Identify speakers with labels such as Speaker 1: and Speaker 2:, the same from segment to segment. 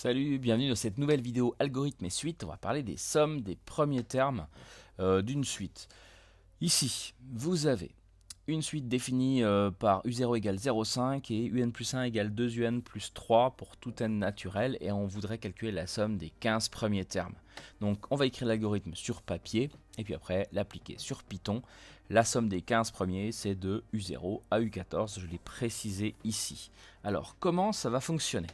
Speaker 1: Salut, bienvenue dans cette nouvelle vidéo algorithme et suite. On va parler des sommes des premiers termes d'une suite. Ici, vous avez une suite définie par u0 égale 0,5 et un plus 1 égale 2un plus 3 pour tout n naturel et on voudrait calculer la somme des 15 premiers termes. Donc on va écrire l'algorithme sur papier et puis après l'appliquer sur Python. La somme des 15 premiers c'est de u0 à u14, je l'ai précisé ici. Alors comment ça va fonctionner?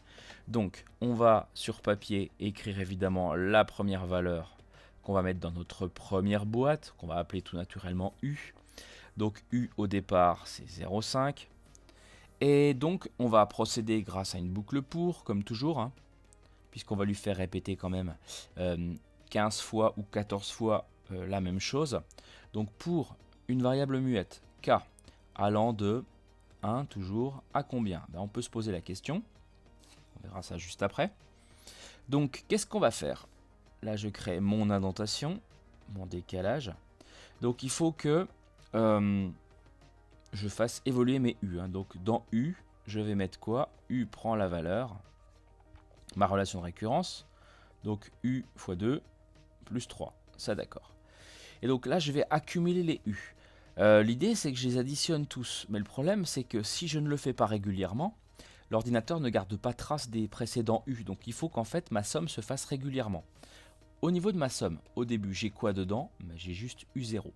Speaker 1: Donc on va sur papier écrire évidemment la première valeur qu'on va mettre dans notre première boîte, qu'on va appeler tout naturellement u. Donc U au départ c'est 0,5. Et donc on va procéder grâce à une boucle pour, comme toujours, hein, puisqu'on va lui faire répéter quand même 15 fois ou 14 fois la même chose. Donc pour une variable muette, k, allant de 1 toujours à combien? On peut se poser la question, on verra ça juste après. Donc qu'est-ce qu'on va faire? Là je crée mon indentation, mon décalage. Donc il faut que je fasse évoluer mes U. Donc dans U, je vais mettre quoi? U prend la valeur, ma relation de récurrence, donc U fois 2 plus 3, ça d'accord. Et donc là, je vais accumuler les U. L'idée, c'est que je les additionne tous, mais le problème, c'est que si je ne le fais pas régulièrement, l'ordinateur ne garde pas trace des précédents U, donc il faut qu'en fait ma somme se fasse régulièrement. Au niveau de ma somme, au début, j'ai quoi dedans? J'ai juste U0.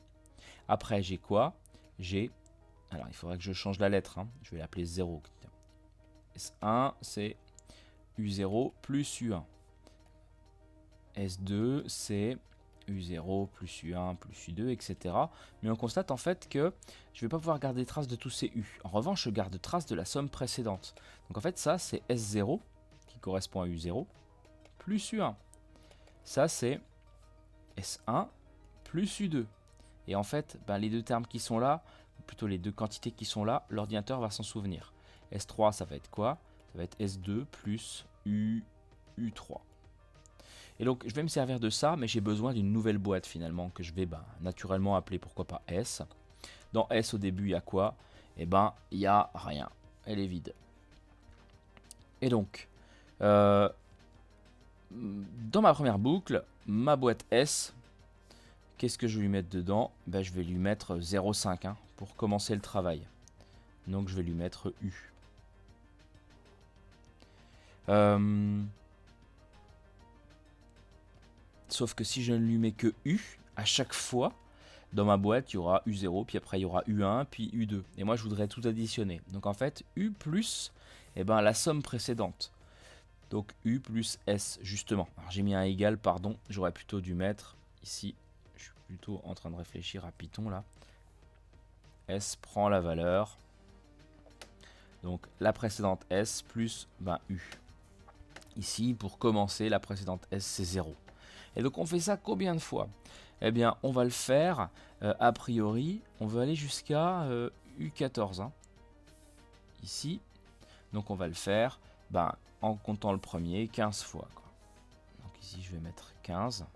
Speaker 1: Après, j'ai quoi? J'ai... Alors, il faudrait que je change la lettre. Je vais l'appeler 0. S1, c'est U0 plus U1. S2, c'est U0 plus U1 plus U2, etc. Mais on constate en fait que je ne vais pas pouvoir garder trace de tous ces U. En revanche, je garde trace de la somme précédente. Donc en fait, ça, c'est S0, qui correspond à U0, plus U1. Ça, c'est S1 plus U2. Et en fait, les deux termes qui sont là, ou plutôt les deux quantités qui sont là, l'ordinateur va s'en souvenir. S3, ça va être quoi? Ça va être S2 plus U3. Et donc, je vais me servir de ça, mais j'ai besoin d'une nouvelle boîte finalement, que je vais naturellement appeler, pourquoi pas S. Dans S, au début, il y a quoi? Il n'y a rien. Elle est vide. Et donc, dans ma première boucle, ma boîte S, qu'est-ce que je vais lui mettre dedans? Je vais lui mettre 0,5 pour commencer le travail. Donc je vais lui mettre U. Sauf que si je ne lui mets que U, à chaque fois, dans ma boîte, il y aura U0, puis après il y aura U1, puis U2. Et moi, je voudrais tout additionner. Donc en fait, U plus la somme précédente. Donc U plus S, justement. Alors j'ai mis un égal, pardon. J'aurais plutôt dû mettre ici. Je suis plutôt en train de réfléchir à Python là. S prend la valeur. Donc la précédente S plus U. Ici, pour commencer, la précédente S, c'est 0. Et donc on fait ça combien de fois? Eh bien, on va le faire, a priori, on veut aller jusqu'à U14. Ici. Donc on va le faire en comptant le premier 15 fois. Donc ici, je vais mettre 15.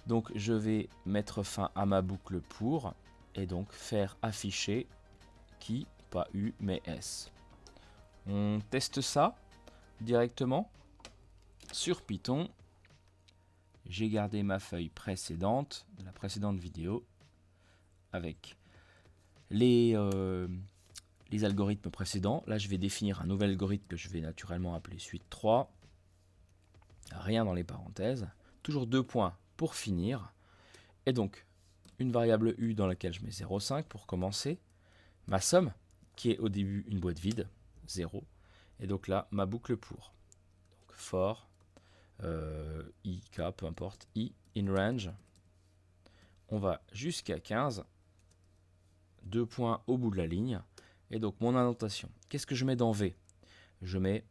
Speaker 1: Donc je vais mettre fin à ma boucle pour, et donc faire afficher qui? Pas U, mais S. On teste ça directement sur Python. J'ai gardé ma feuille précédente, de la précédente vidéo, avec les algorithmes précédents. Là, je vais définir un nouvel algorithme que je vais naturellement appeler suite 3. Rien dans les parenthèses. Toujours 2 points pour finir. Et donc, une variable U dans laquelle je mets 0,5 pour commencer. Ma somme, qui est au début une boîte vide, 0. Et donc là, ma boucle pour. Donc, for, I, K, peu importe, I, in range. On va jusqu'à 15. 2 points au bout de la ligne. Et donc, mon indentation. Qu'est-ce que je mets dans V? Je mets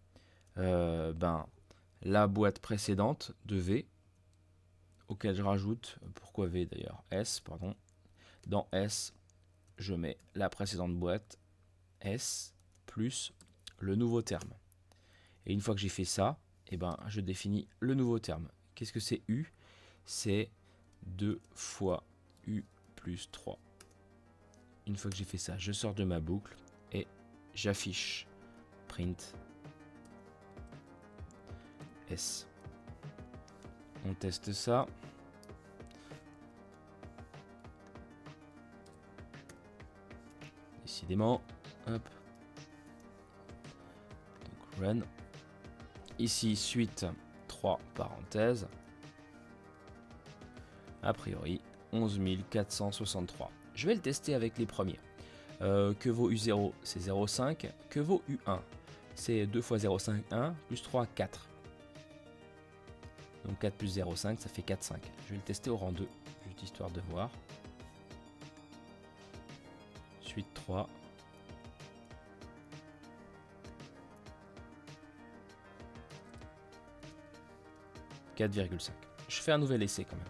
Speaker 1: la boîte précédente de V, auquel je rajoute, pourquoi V d'ailleurs? S, pardon. Dans S, je mets la précédente boîte, S, plus le nouveau terme. Et une fois que j'ai fait ça, je définis le nouveau terme. Qu'est-ce que c'est U? C'est 2 fois U plus 3. Une fois que j'ai fait ça, je sors de ma boucle et j'affiche print S. On teste ça. Décidément. Hop. Donc run. Ici, suite 3 parenthèses. A priori, 11 463. Je vais le tester avec les premiers. Que vaut U0? C'est 0,5. Que vaut U1? C'est 2 fois 0,5, 1, plus 3, 4. Donc 4 plus 0,5, ça fait 4,5. Je vais le tester au rang 2, juste histoire de voir. Suite 3. « 4,5. Je fais un nouvel essai quand même.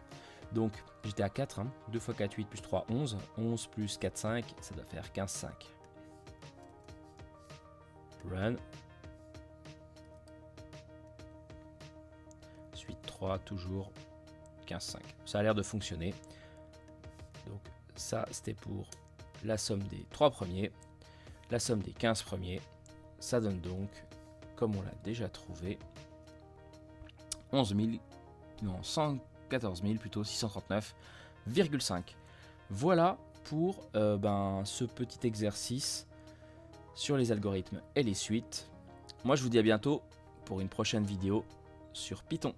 Speaker 1: Donc j'étais à 4, hein. 2 fois 4, 8, plus 3, 11. 11 plus 4, 5, ça doit faire 15, 5. Run. Suite 3, toujours 15, 5. Ça a l'air de fonctionner. Donc ça, c'était pour la somme des 3 premiers. La somme des 15 premiers. Ça donne donc, comme on l'a déjà trouvé, 11 000, non, 114 000 plutôt, 639,5. Voilà pour ce petit exercice sur les algorithmes et les suites. Moi, je vous dis à bientôt pour une prochaine vidéo sur Python.